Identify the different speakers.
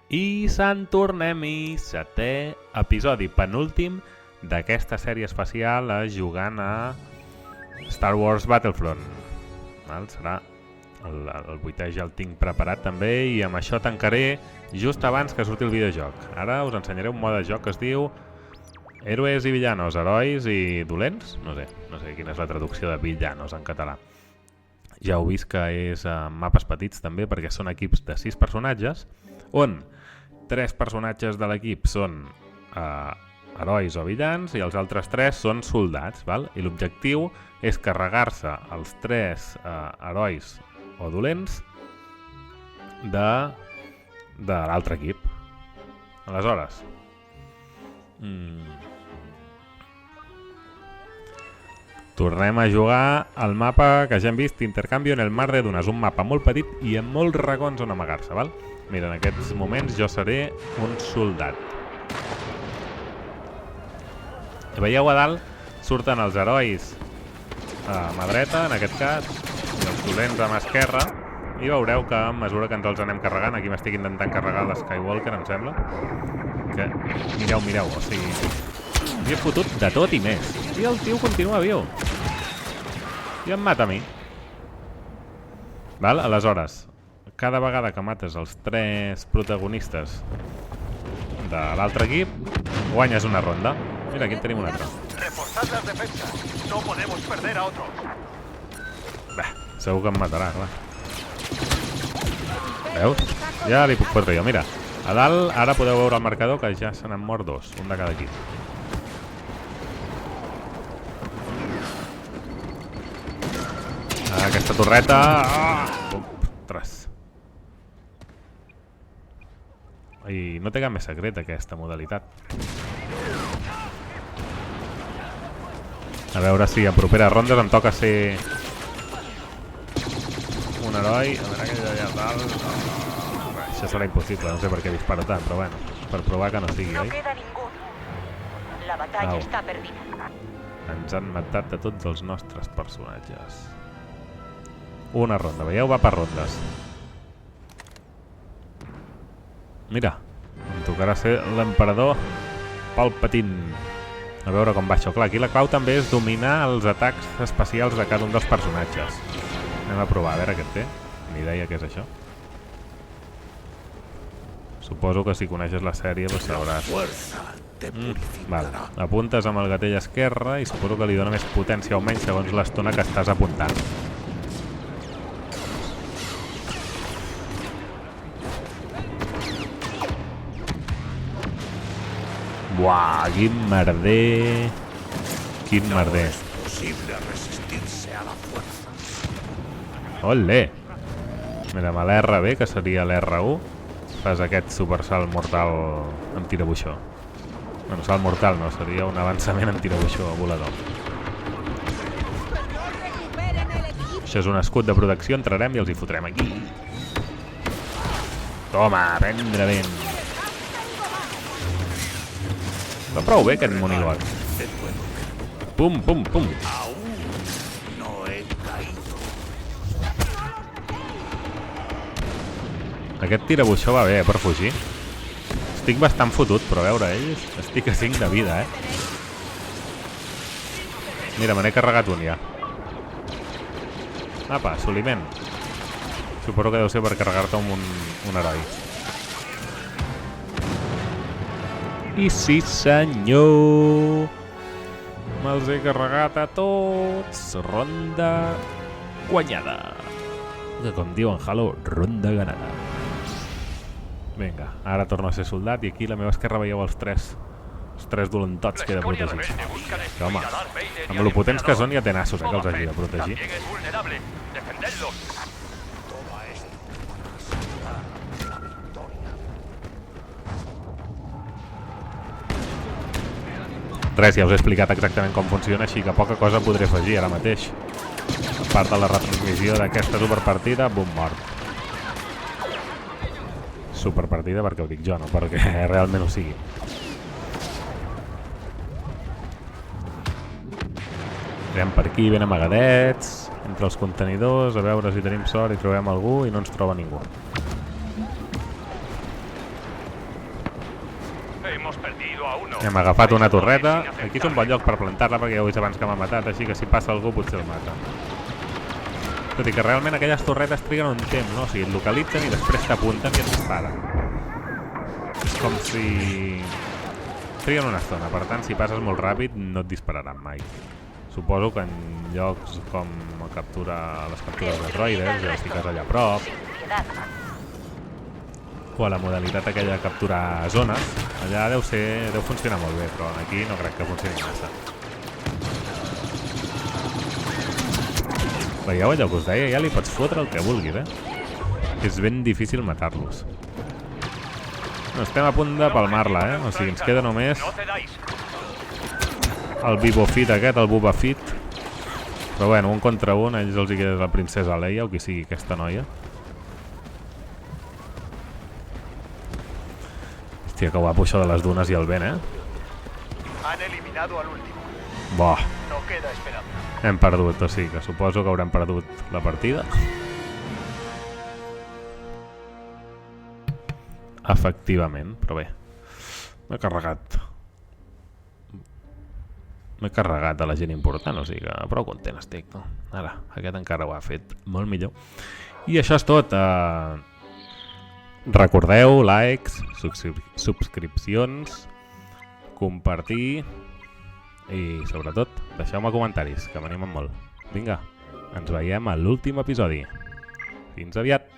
Speaker 1: I se'n tornem-hi, setè episodi penúltim d'aquesta sèrie especial jugant a Star Wars Battlefront. Serà el vuitè, ja el tinc preparat també, i amb això tancaré just abans que surti el videojoc. Ara us ensenyaré un mode de joc que es diu Héroes i Villanos, herois i dolents? No sé quina és la traducció de villanos en català. Ja heu vist que és mapes petits també, perquè són equips de 6 personatges, on 3 personatges de l'equip són herois o villans i els altres 3 són soldats, val? I l'objectiu és carregar-se els 3 herois o dolents de l'altre equip. Aleshores, tornem a jugar al mapa que ja hem vist, Intercanvio en el Mar de Dunes, un mapa molt petit i amb molts racons on amagar-se, val? Mira, en aquests moments jo seré un soldat. Veieu a dalt? Surten els herois a mà dreta, en aquest cas, i els dolents a mà esquerra, i veureu que a mesura que ens els anem carregant, aquí m'estic intentant carregar l'Skywalker, em sembla, que mireu, o sigui, li he fotut de tot i més. I el tio continua viu. I em mata a mi. Val? Aleshores, cada vegada que mates els 3 protagonistes de l'altre equip, guanyes una ronda. Mira, aquí en tenim un altre.
Speaker 2: Reforzad las defensas. No podemos perder a otro.
Speaker 1: Segur que em matarà, clar. Veus? Ja li puc fotre jo. Mira, a dalt ara podeu veure el marcador que ja se n'han mort 2, un de cada equip. Aquesta torreta... Ostres. I no té cap més secret aquesta modalitat. A veure si a properes rondes em toca ser un heroi. A veure aquell d'allà dalt... Això serà impossible, no sé per què disparo tant, però bueno, per provar que no sigui, oi?
Speaker 3: No queda ningú. La batalla està perdida.
Speaker 1: Ens han matat a tots els nostres personatges. Una ronda, veieu? Va per rondes. Mira, em tocarà ser l'emperador Palpatine. A veure com va això. Clar, aquí la clau també és dominar els atacs especials de cada un dels personatges. Anem a provar, a veure què té. Ni idea què és això. Suposo que si coneixes la sèrie doncs sabràs. Vale. Apuntes amb el gatell esquerre i suposo que li dona més potència o menys segons l'estona que estàs apuntant. Buah, quin merder. Quin merder. Olé. Mira, amb l'RB, que seria l'R1, fas aquest supersalt mortal amb tirabuixó. Bueno, salt mortal no, seria un avançament amb tirabuixó volador. Això és un escut de protecció, entrarem i els hi fotrem aquí. Toma, prendre vent. Va prou bé aquest monigot. Pum, pum, pum. Aquest tirabuixó va bé, per fugir. Estic bastant fotut, però a veure, ells estic a 5 de vida, Mira, me n'he carregat un ja. Apa, assoliment. Suposo que deu ser per carregar-te amb un heroi. I sí senyor, me'ls he carregat a tots. Ronda guanyada. Que com diu en Halo, ronda ganada. Vinga, ara torno a ser soldat i aquí a la meva esquerra veieu els tres dolentots que he de protegir. Que home, amb lo potents que són ja té nassos que els hagi de protegir. Res, ja us he explicat exactament com funciona, així que poca cosa podré afegir ara mateix. A part de la retransmissió d'aquesta superpartida, bum, mort. Superpartida perquè ho dic jo, no perquè realment ho sigui. Anem per aquí ben amagadets, entre els contenidors, a veure si tenim sort i trobem algú i no ens troba ningú.
Speaker 2: Hemos perdido a uno.
Speaker 1: Hem agafat una torreta. Aquí és un bon lloc per plantar-la perquè ja ho he vist abans que m'ha matat, així que si passa algú potser el mata. Tot i que realment aquelles torretes triguen un temps, no? O sigui, et localitzen i després t'apunten i et disparen. És com si... triguen una estona, per tant, si passes molt ràpid no et dispararan mai. Suposo que en llocs com les captures de droides, ja fiques allà a prop, o a la modalitat aquella de capturar zones, allà deu funcionar molt bé, però aquí no crec que funcioni massa. Veieu allò que us deia? Ja li pots fotre el que vulguis, És ben difícil matar-los. No, estem a punt de palmar-la, O sigui, ens queda només el Boba Fett aquest, el Boba Fett. Però bueno, un contra un, a ells els hi queda la princesa Leia, o qui sigui aquesta noia. Hòstia, que guapo això de les dunes i el vent,
Speaker 2: Han eliminado al último.
Speaker 1: Boh,
Speaker 2: No queda esperanza.
Speaker 1: hem perdut, o sigui que suposo que haurem perdut la partida. Efectivament, però bé. M'he carregat a la gent important, o sigui que prou content estic, no? Ara, aquest encara ho ha fet molt millor. I això és tot. Recordeu, likes, subscripcions, compartir i, sobretot, deixeu-me comentaris, que m'animen molt. Vinga, ens veiem a l'últim episodi. Fins aviat!